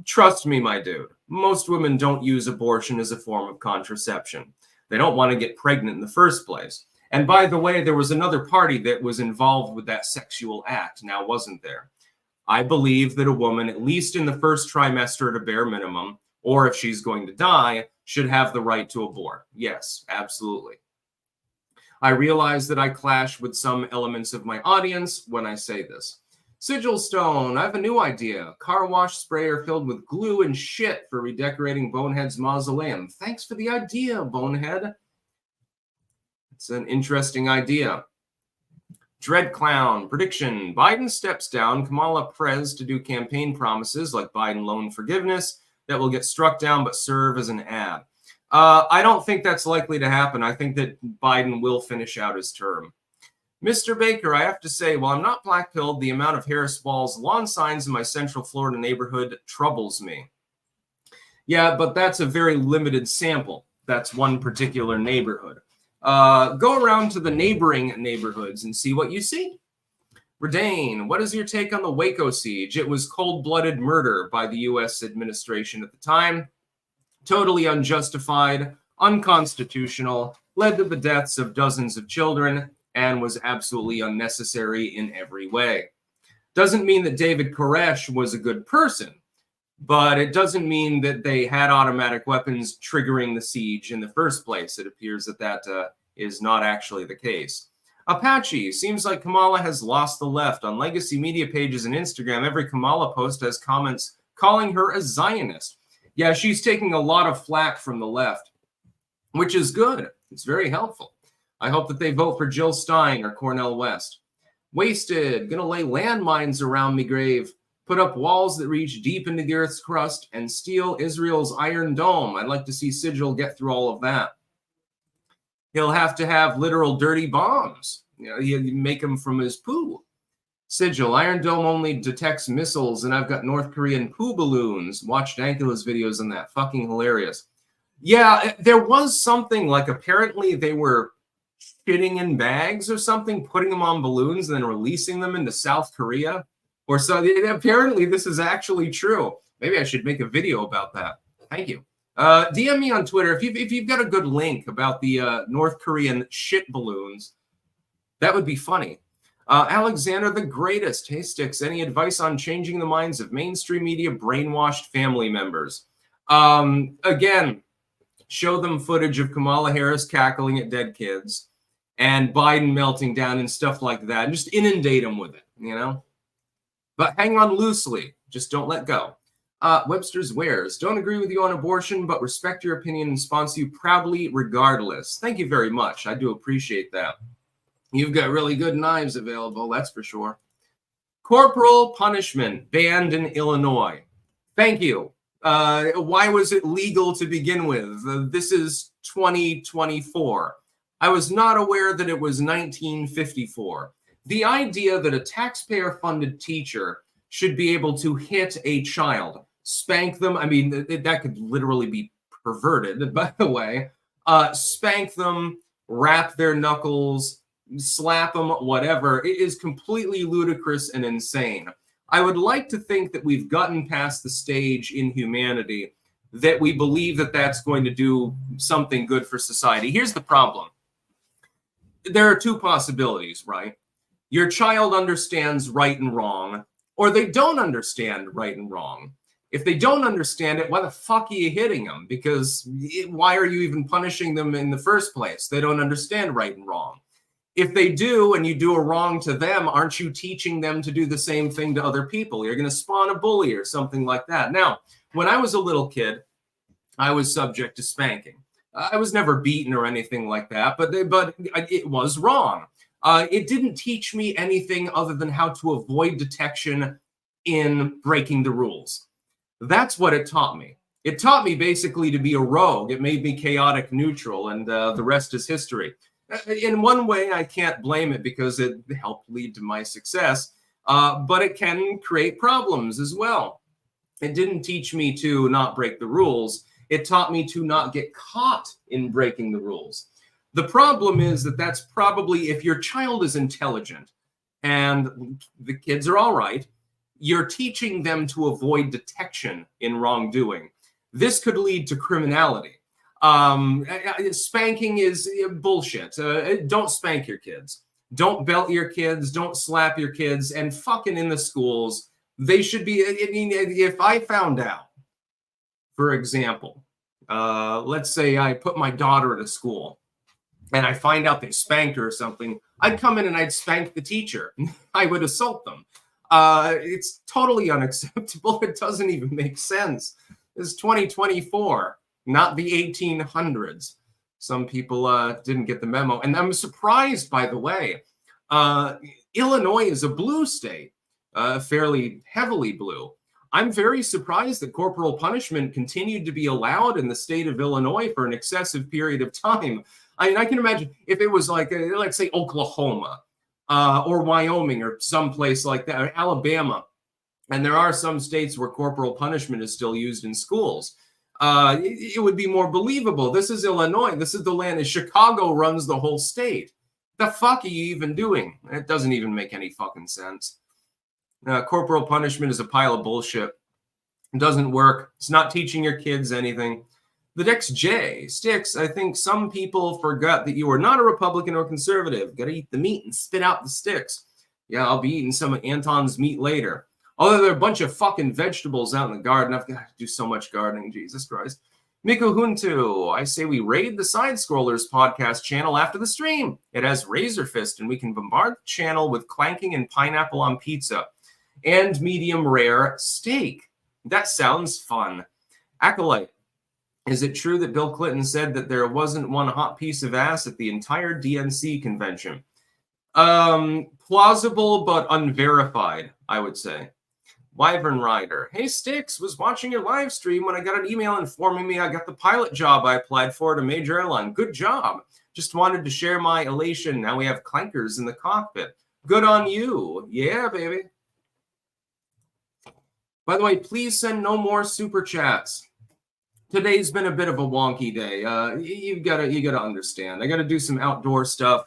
Trust me, my dude. Most women don't use abortion as a form of contraception. They don't want to get pregnant in the first place. And by the way, there was another party that was involved with that sexual act, now wasn't there? I believe that a woman, at least in the first trimester at a bare minimum, or if she's going to die, should have the right to abort. Yes, absolutely. I realize that I clash with some elements of my audience when I say this. Sigil Stone, I have a new idea. Car wash sprayer filled with glue and shit for redecorating Bonehead's mausoleum. Thanks for the idea, Bonehead. It's an interesting idea. Dread Clown, prediction. Biden steps down, Kamala Prez to do campaign promises like Biden loan forgiveness that will get struck down but serve as an ad. I don't think that's likely to happen. I think that Biden will finish out his term. Mr. Baker, I have to say, while I'm not black-pilled, the amount of Harris Walls lawn signs in my Central Florida neighborhood troubles me. Yeah, but that's a very limited sample. That's one particular neighborhood. Go around to the neighboring neighborhoods and see what you see. Redane, what is your take on the Waco siege? It was cold-blooded murder by the U.S. administration at the time. Totally unjustified, unconstitutional, led to the deaths of dozens of children, and was absolutely unnecessary in every way. Doesn't mean that David Koresh was a good person, but it doesn't mean that they had automatic weapons triggering the siege in the first place. It appears that that is not actually the case. Apache, seems like Kamala has lost the left. On legacy media pages and Instagram, every Kamala post has comments calling her a Zionist. Yeah, she's taking a lot of flack from the left, which is good. It's very helpful. I hope that they vote for Jill Stein or Cornel West. Wasted, gonna lay landmines around me grave, put up walls that reach deep into the earth's crust, and steal Israel's Iron Dome. I'd like to see Sigil get through all of that. He'll have to have literal dirty bombs. You know, you make them from his poo. Sigil, Iron Dome only detects missiles, and I've got North Korean poo balloons. Watched Ankula's videos on that. Fucking hilarious. Yeah, there was something like apparently they were shitting in bags or something, putting them on balloons, and then releasing them into South Korea. Or so. Apparently, this is actually true. Maybe I should make a video about that. Thank you. DM me on Twitter if you've got a good link about the North Korean shit balloons. That would be funny. Alexander the Greatest. Hey, Sticks, any advice on changing the minds of mainstream media brainwashed family members? Again, show them footage of Kamala Harris cackling at dead kids and Biden melting down and stuff like that. And just inundate them with it, you know? But hang on loosely. Just don't let go. Webster's Wares. Don't agree with you on abortion, but respect your opinion and sponsor you proudly regardless. Thank you very much. I do appreciate that. You've got really good knives available, that's for sure. Corporal punishment banned in Illinois. Thank you. Why was it legal to begin with? This is 2024. I was not aware that it was 1954. The idea that a taxpayer-funded teacher should be able to hit a child, spank them. I mean, that could literally be perverted, by the way. Spank them, wrap their knuckles, slap them, whatever. It is completely ludicrous and insane. I would like to think that we've gotten past the stage in humanity that we believe that that's going to do something good for society. Here's the problem. There are two possibilities, right? Your child understands right and wrong, or they don't understand right and wrong. If they don't understand it, why the fuck are you hitting them? Because why are you even punishing them in the first place? They don't understand right and wrong. If they do, and you do a wrong to them, aren't you teaching them to do the same thing to other people? You're going to spawn a bully or something like that. Now, when I was a little kid, I was subject to spanking. I was never beaten or anything like that, but it was wrong. It didn't teach me anything other than how to avoid detection in breaking the rules. That's what it taught me. It taught me basically to be a rogue. It made me chaotic neutral, and the rest is history. In one way, I can't blame it because it helped lead to my success, but it can create problems as well. It didn't teach me to not break the rules. It taught me to not get caught in breaking the rules. The problem is that that's probably, if your child is intelligent and the kids are all right, you're teaching them to avoid detection in wrongdoing. This could lead to criminality. Spanking is bullshit. Don't spank your kids. Don't belt your kids. Don't slap your kids. And fucking in the schools, they should be, I mean, if I found out, for example, let's say I put my daughter at a school and I find out they spanked her or something, I'd come in and I'd spank the teacher. I would assault them. It's totally unacceptable. It doesn't even make sense. It's 2024, not the 1800s. Some people didn't get the memo. And I'm surprised, by the way, Illinois is a blue state, fairly heavily blue. I'm very surprised that corporal punishment continued to be allowed in the state of Illinois for an excessive period of time. I mean, I can imagine if it was like, let's say, Oklahoma or Wyoming or someplace like that, or Alabama. And there are some states where corporal punishment is still used in schools. It would be more believable. This is Illinois. This is the land. Chicago runs the whole state. The fuck are you even doing? It doesn't even make any fucking sense. Corporal punishment is a pile of bullshit. It doesn't work. It's not teaching your kids anything. The next J, Sticks, I think some people forgot that you are not a Republican or conservative. Got to eat the meat and spit out the sticks. Yeah, I'll be eating some of Anton's meat later. Although there are a bunch of fucking vegetables out in the garden. I've got to do so much gardening, Jesus Christ. Miku Huntu, I say we raid the Side Scrollers podcast channel after the stream. It has Razor Fist, and we can bombard the channel with clanking and pineapple on pizza and medium rare steak. That sounds fun. Acolyte, is it true that Bill Clinton said that there wasn't one hot piece of ass at the entire DNC convention? Plausible but unverified, I would say. Wyvern Rider. Hey, Sticks, was watching your live stream when I got an email informing me I got the pilot job I applied for at a major airline. Good job. Just wanted to share my elation. Now we have clankers in the cockpit. Good on you. Yeah, baby. By the way, please send no more super chats. Today's been a bit of a wonky day. You gotta understand. I gotta do some outdoor stuff.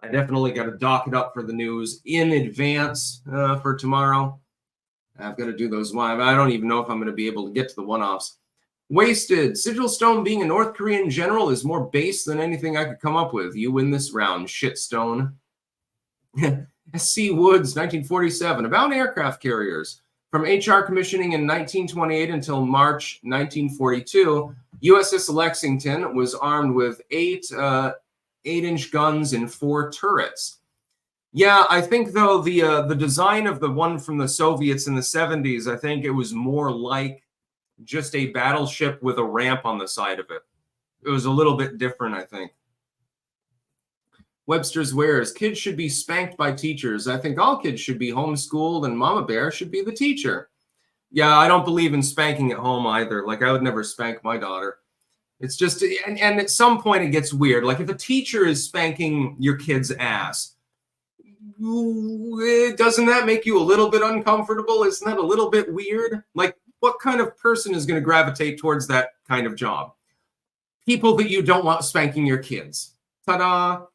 I definitely gotta dock it up for the news in advance for tomorrow. I've got to do those. I don't even know if I'm going to be able to get to the one-offs. Wasted. Sigil Stone being a North Korean general is more base than anything I could come up with. You win this round, shitstone. S.C. Woods, 1947. About aircraft carriers. From HR commissioning in 1928 until March 1942, USS Lexington was armed with eight 8-inch guns and 4 turrets. Yeah, I think, though, the design of the one from the Soviets in the 70s, I think it was more like just a battleship with a ramp on the side of it. It was a little bit different, I think. Webster's Wares. Kids should be spanked by teachers. I think all kids should be homeschooled and Mama Bear should be the teacher. Yeah, I don't believe in spanking at home either. Like, I would never spank my daughter. It's just, and at some point it gets weird. Like, if a teacher is spanking your kid's ass, doesn't that make you a little bit uncomfortable? Isn't that a little bit weird? Like, what kind of person is going to gravitate towards that kind of job? People that you don't want spanking your kids. Ta-da!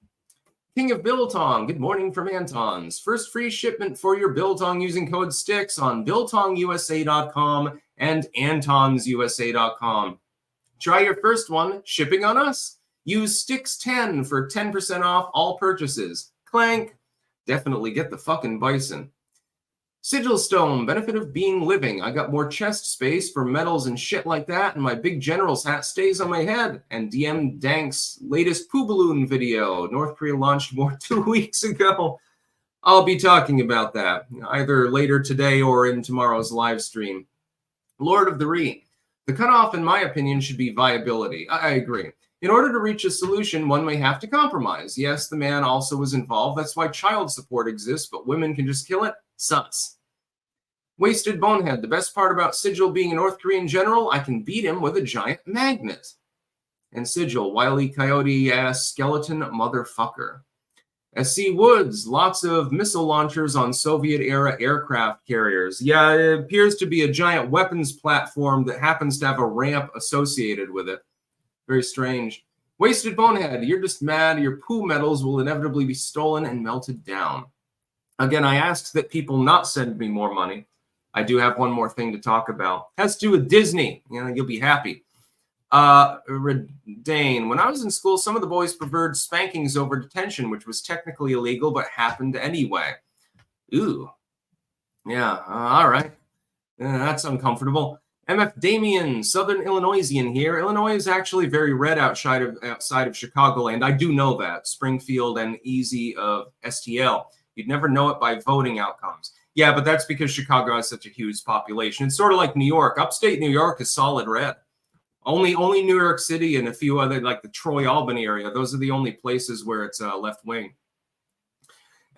King of Biltong, good morning from Anton's. First free shipment for your Biltong using code STICKS on biltongusa.com and antonsusa.com. Try your first one, shipping on us. Use STICKS10 for 10% off all purchases. Clank. Definitely get the fucking bison. Sigil Stone, benefit of being living. I got more chest space for medals and shit like that, and my big general's hat stays on my head. And DM Dank's latest poo balloon video. North Korea launched more 2 weeks ago. I'll be talking about that either later today or in tomorrow's live stream. Lord of the Re. The cutoff, in my opinion, should be viability. I agree. In order to reach a solution, one may have to compromise. Yes, the man also was involved. That's why child support exists, but women can just kill it. Sus. Wasted Bonehead. The best part about Sigil being a North Korean general, I can beat him with a giant magnet. And Sigil, Wile E. Coyote-ass skeleton motherfucker. S.C. Woods. Lots of missile launchers on Soviet-era aircraft carriers. Yeah, it appears to be a giant weapons platform that happens to have a ramp associated with it. Very strange. Wasted Bonehead. You're just mad. Your poo medals will inevitably be stolen and melted down. Again, I asked that people not send me more money. I do have one more thing to talk about. It has to do with Disney. You know, you'll be happy. Dane, when I was in school, some of the boys preferred spankings over detention, which was technically illegal, but happened anyway. Ooh. Yeah, all right. That's uncomfortable. MF Damien, Southern Illinoisian here. Illinois is actually very red outside of Chicagoland. I do know that. Springfield and easy of STL. You'd never know it by voting outcomes. Yeah, but that's because Chicago has such a huge population. It's sort of like New York. Upstate New York is solid red. Only New York City and a few other, like the Troy, Albany area. Those are the only places where it's left wing.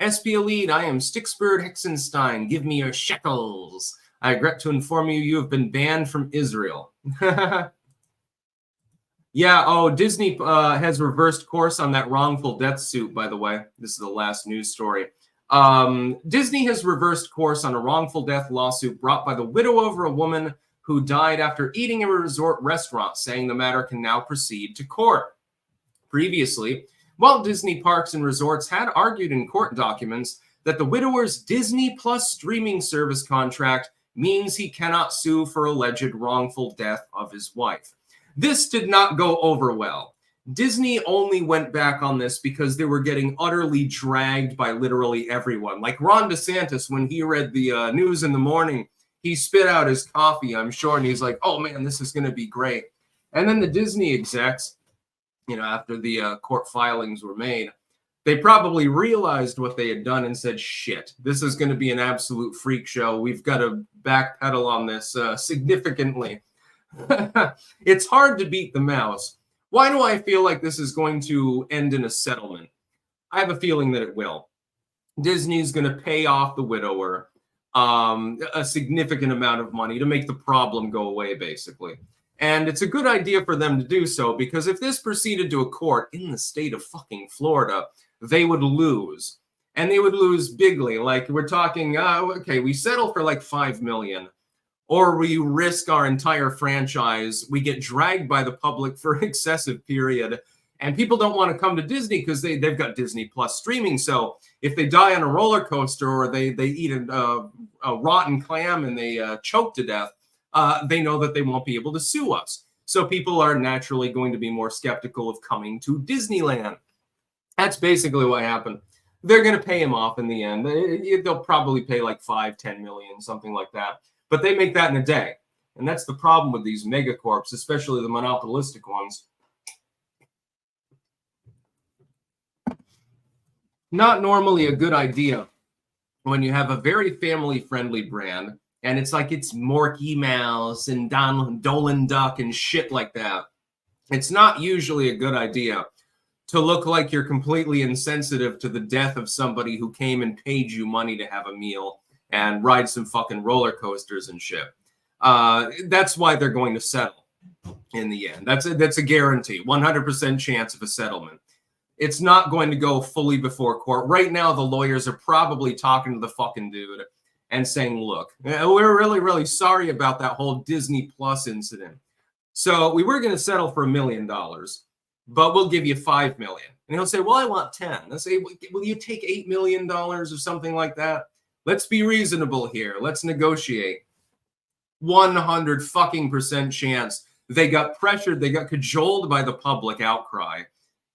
SP Elite, I am Sticksbird Hexenstein. Give me your shekels. I regret to inform you, you have been banned from Israel. Yeah, oh, Disney has reversed course on that wrongful death suit, by the way. This is the last news story. Disney has reversed course on a wrongful death lawsuit brought by the widow of a woman who died after eating in a resort restaurant, saying the matter can now proceed to court. Previously, Walt Disney Parks and Resorts had argued in court documents that the widower's Disney Plus streaming service contract means he cannot sue for alleged wrongful death of his wife. This did not go over well. Disney only went back on this because they were getting utterly dragged by literally everyone. Like Ron DeSantis, when he read the news in the morning, he spit out his coffee, I'm sure, and he's like, oh man, this is going to be great. And then the Disney execs, you know, after the court filings were made, they probably realized what they had done and said, shit, this is going to be an absolute freak show. We've got to backpedal on this significantly. It's hard to beat the mouse. Why do I feel like this is going to end in a settlement? I have a feeling that it will. Disney's going to pay off the widower a significant amount of money to make the problem go away, basically. And it's a good idea for them to do so, because if this proceeded to a court in the state of fucking Florida, they would lose. And they would lose bigly. Like, we're talking, okay, we settle for like $5 million. Or we risk our entire franchise. We get dragged by the public for an excessive period. And people don't want to come to Disney because they've got Disney Plus streaming. So if they die on a roller coaster or they eat a rotten clam and they choke to death, they know that they won't be able to sue us. So people are naturally going to be more skeptical of coming to Disneyland. That's basically what happened. They're going to pay him off in the end. They'll probably pay like 5-10 million, something like that. But they make that in a day. And that's the problem with these megacorps, especially the monopolistic ones. Not normally a good idea when you have a very family-friendly brand, and it's like it's Morky Mouse and Dolan Duck and shit like that. It's not usually a good idea to look like you're completely insensitive to the death of somebody who came and paid you money to have a meal and ride some fucking roller coasters and shit. That's why they're going to settle in the end. That's a guarantee, 100% chance of a settlement. It's not going to go fully before court. Right now, the lawyers are probably talking to the fucking dude and saying, look, we're really, really sorry about that whole Disney Plus incident. So we were going to settle for $1 million, but we'll give you $5 million. And he'll say, well, I want 10. They'll say, will you take $8 million or something like that? Let's be reasonable here. Let's negotiate. 100% chance they got pressured, they got cajoled by the public outcry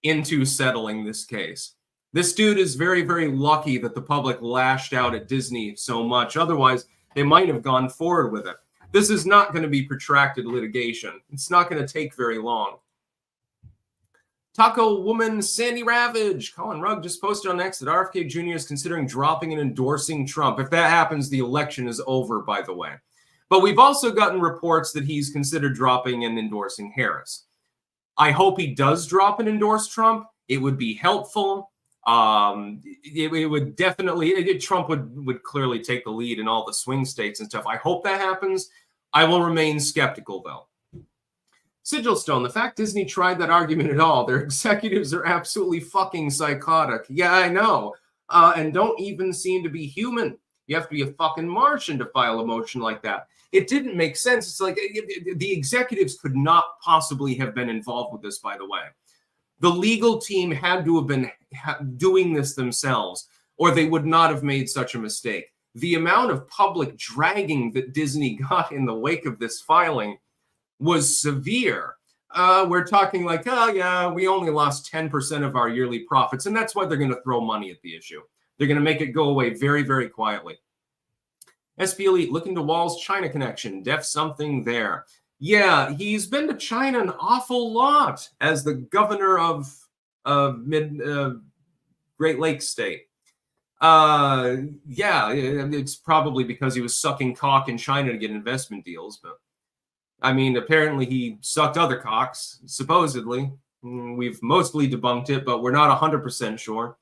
into settling this case. This dude is very, very lucky that the public lashed out at Disney so much. Otherwise, they might have gone forward with it. This is not going to be protracted litigation. It's not going to take very long. Taco Woman Sandy Ravage. Colin Rugg just posted on X that RFK Jr. is considering dropping and endorsing Trump. If that happens, the election is over, by the way. But we've also gotten reports that he's considered dropping and endorsing Harris. I hope he does drop and endorse Trump. It would be helpful. It would definitely, Trump would clearly take the lead in all the swing states and stuff. I hope that happens. I will remain skeptical, though. Sigilstone, the fact Disney tried that argument at all, their executives are absolutely fucking psychotic. Yeah, I know. And don't even seem to be human. You have to be a fucking Martian to file a motion like that. It didn't make sense. It's like the executives could not possibly have been involved with this, by the way. The legal team had to have been doing this themselves, or they would not have made such a mistake. The amount of public dragging that Disney got in the wake of this filing was severe. We're talking like, oh, yeah, we only lost 10% of our yearly profits, and that's why they're going to throw money at the issue. They're going to make it go away very, very quietly. SP Elite, looking to Wall's China connection. Def something there. Yeah, he's been to China an awful lot as the governor of Great Lakes State. Yeah, it's probably because he was sucking cock in China to get investment deals. But I mean, apparently he sucked other cocks, supposedly. We've mostly debunked it, but we're not 100% sure.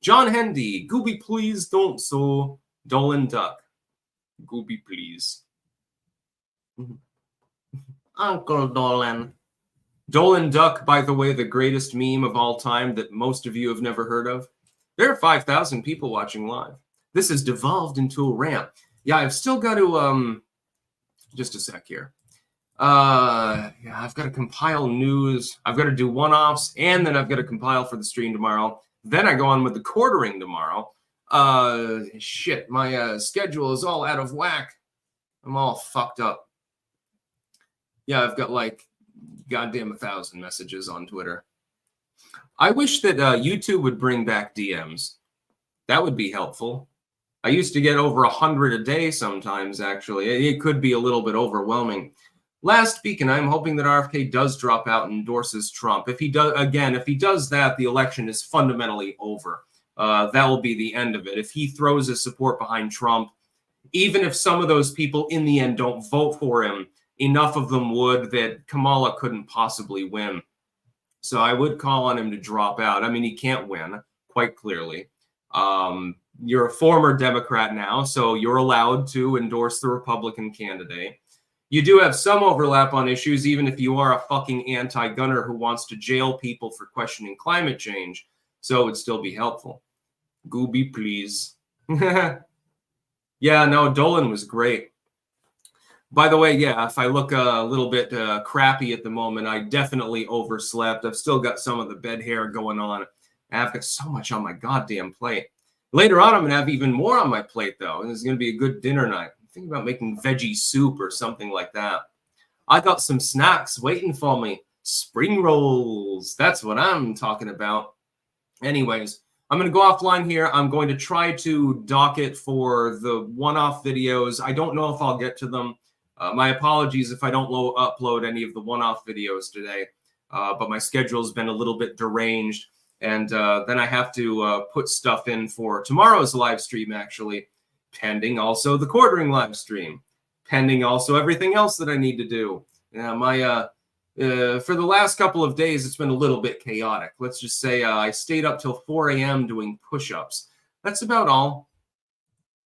John Hendy, Gooby, please don't so. Dolan Duck. Gooby, please. Uncle Dolan. Dolan Duck, by the way, the greatest meme of all time that most of you have never heard of. There are 5,000 people watching live. This has devolved into a rant. Yeah, I've still got to, just a sec here. Yeah, I've got to compile news. I've got to do one-offs, and then I've got to compile for the stream tomorrow. Then I go on with the quartering tomorrow. Shit, my schedule is all out of whack. I'm all fucked up. Yeah, I've got like goddamn 1,000 messages on Twitter. I wish that YouTube would bring back DMs. That would be helpful. I used to get over 100 a day sometimes, actually. It could be a little bit overwhelming. Last beacon, I'm hoping that RFK does drop out and endorses Trump. If he does, again, if he does that, the election is fundamentally over. That will be the end of it. If he throws his support behind Trump, even if some of those people in the end don't vote for him, enough of them would that Kamala couldn't possibly win. So I would call on him to drop out. I mean, he can't win, quite clearly. You're a former Democrat now, so you're allowed to endorse the Republican candidate. You do have some overlap on issues, even if you are a fucking anti-gunner who wants to jail people for questioning climate change. So it would still be helpful. Gooby, please. Yeah, no, Dolan was great. By the way, yeah, if I look a little bit crappy at the moment, I definitely overslept. I've still got some of the bed hair going on. I've got so much on my goddamn plate. Later on, I'm going to have even more on my plate, though. And this is going to be a good dinner night. I'm thinking about making veggie soup or something like that. I got some snacks waiting for me. Spring rolls. That's what I'm talking about. Anyways, I'm going to go offline here. I'm going to try to dock it for the one-off videos. I don't know if I'll get to them. My apologies if I don't upload any of the one-off videos today, but my schedule's been a little bit deranged. And then I have to put stuff in for tomorrow's live stream, actually, pending also the quartering live stream, pending also everything else that I need to do. For the last couple of days, it's been a little bit chaotic. Let's just say I stayed up till 4 a.m. doing push-ups. That's about all.